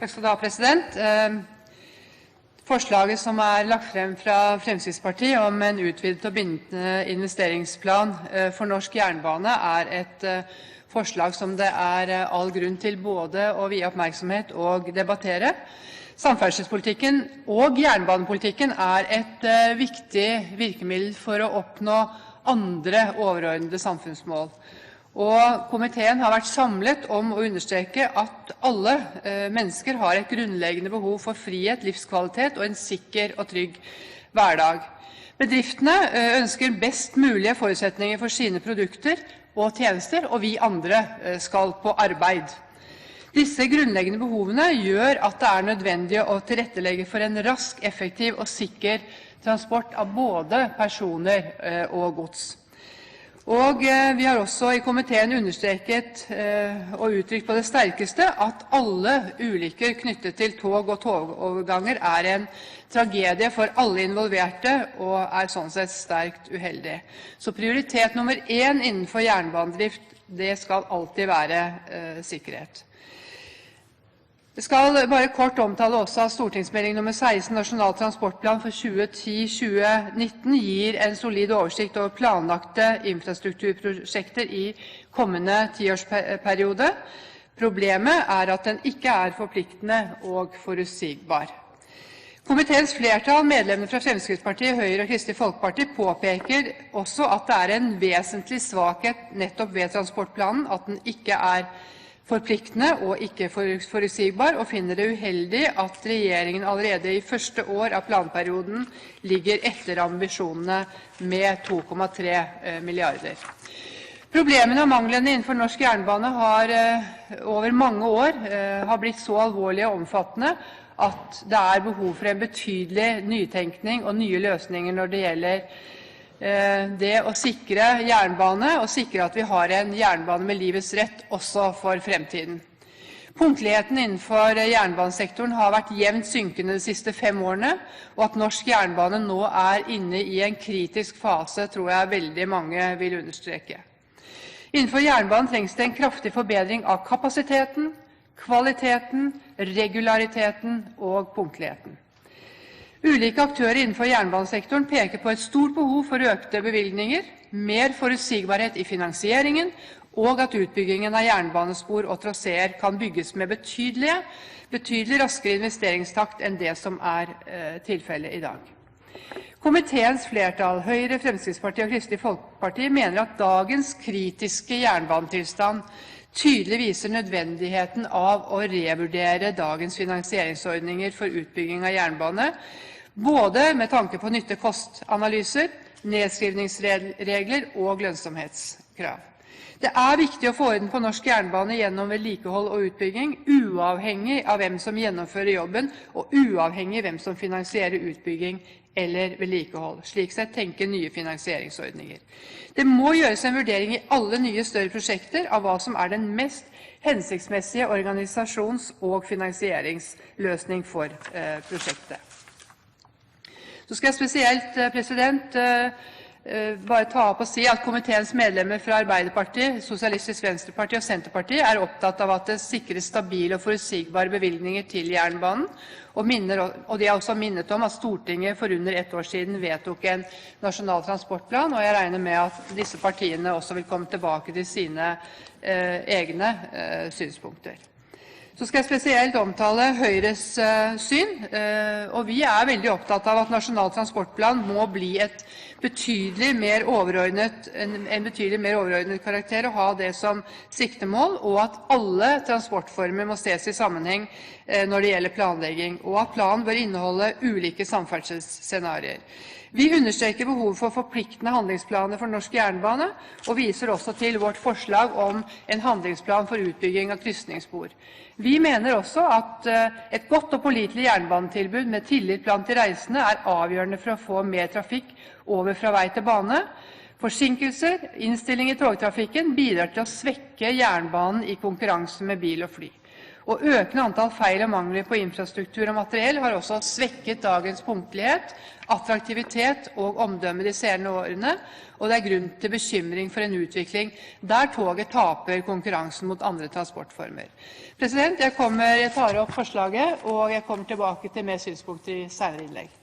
Takk skal du ha, president. Forslaget som lagt frem fra Fremskrittspartiet om en utvidet og bindende investeringsplan for norsk jernbane et forslag som det all grunn til både å vie oppmerksomhet og debattere. Samferdselspolitikken og jernbanepolitikken et viktig virkemiddel for å oppnå andre overordnede samfunnsmål. Og komiteen har vært samlet om å understreke at alle mennesker har et grunnleggende behov for frihet, livskvalitet og en sikker og trygg hverdag. Bedriftene ønsker best mulige forutsetninger for sine produkter og tjenester, og vi andre skal på arbeid. Disse grunnleggende behovene gjør at det nødvendig å tilrettelegge for en rask, effektiv og sikker transport av både personer og gods. Og vi har også i komiteen understreket og uttrykt på det sterkeste at alle ulykker knyttet til tog og togoverganger en tragedie for alle involverte og sånn sett sterkt uheldig. Så prioritet nummer 1 innenfor jernbanedrift, det skal alltid være sikkerhet. Jeg skal bare kort omtale også at stortingsmelding nummer 16, Nasjonal transportplan for 2010-2019, gir en solid oversikt over planlagte infrastrukturprosjekter i kommende 10-årsperiode. Problemet at den ikke forpliktende og forutsigbar. Komiteens flertall, medlemmene fra Fremskrittspartiet, Høyre og Kristelig Folkeparti, påpeker også at det en vesentlig svakhet nettopp ved transportplanen, at den ikke forpliktende og ikke forutsigbar, og finner det uheldig at regjeringen allerede i første år av planperioden ligger etter ambisjonene med 2,3 milliarder. Problemene og manglene innenfor norsk jernbane har over mange år blitt så alvorlige og omfattende at det behov for en betydelig nytenkning og nye løsninger når det gjelder det å sikre jernbane og sikre at vi har en jernbane med livets rett også for fremtiden. Punktligheten innenfor jernbanesektoren har vært jevnt synkende de siste 5 årene, og at norsk jernbane nå inne i en kritisk fase, tror jeg veldig mange vil understreke. Innenfor jernbanen trengs det en kraftig forbedring av kapasiteten, kvaliteten, regulariteten og punktligheten. Ulike aktører innenfor jernbanesektoren peker på et stort behov for økte bevilgninger, mer forutsigbarhet i finansieringen, og at utbyggingen av jernbanespor og traseer kan bygges med betydelig raskere investeringstakt enn det som tilfellet i dag. Komiteens flertall, Høyre, Fremskrittspartiet og Kristelig Folkeparti, mener at dagens kritiske jernbanetilstand tydelig viser nødvendigheten av å revurdere dagens finansieringsordninger for utbygging av jernbane, både med tanke på nytte-kost-analyser, nedskrivningsregler og lønnsomhetskrav. Det viktig å få orden på norsk jernbane gjennom vedlikehold og utbygging, uavhengig av hvem som gjennomfører jobben, og uavhengig av hvem som finansierer utbygging eller vedlikehold. Slik sett tenker nye finansieringsordninger. Det må gjøres en vurdering i alle nye større prosjekter av hva som den mest hensiktsmessige organisasjons- og finansieringsløsning for prosjektet. Så skal jeg spesielt, president, bare ta opp og si at komiteens medlemmer fra Arbeiderpartiet, Sosialistisk Venstreparti og Senterpartiet opptatt av at det sikres stabile og forutsigbare bevilgninger til jernbanen, og de har også minnet om at Stortinget for under 1 år siden vedtok en nasjonal transportplan, og jeg regner med at disse partiene også vil komme tilbake til sine egne synspunkter. Så skal jeg spesielt omtale Høyres syn, og vi veldig opptatt av at Nasjonal transportplan må bli en betydelig mer overordnet karakter og ha det som siktemål, og at alle transportformer må ses i sammenheng når det gjelder planlegging, og at planen bør inneholde ulike samferdselsscenarier. Vi understreker behovet for forpliktende handlingsplaner for norsk jernbane, og viser også til vårt forslag om en handlingsplan for utbygging av krysningsspor. Vi mener også at et godt og pålitelig jernbanetilbud med tillit blant de reisende avgjørende for å få mer trafikk over fra vei til bane. Forsinkelser, innstilling i togtrafikken bidrar til å svekke jernbanen i konkurranse med bil og fly. Og økende antall feil og mangler på infrastruktur og materiell har også svekket dagens punktlighet, attraktivitet og omdømme de senere årene, og det er grunn til bekymring for en utvikling der toget taper konkurransen mot andre transportformer. Jeg tar opp forslaget, og jeg kommer tilbake til mer synspunkter i senere innlegg.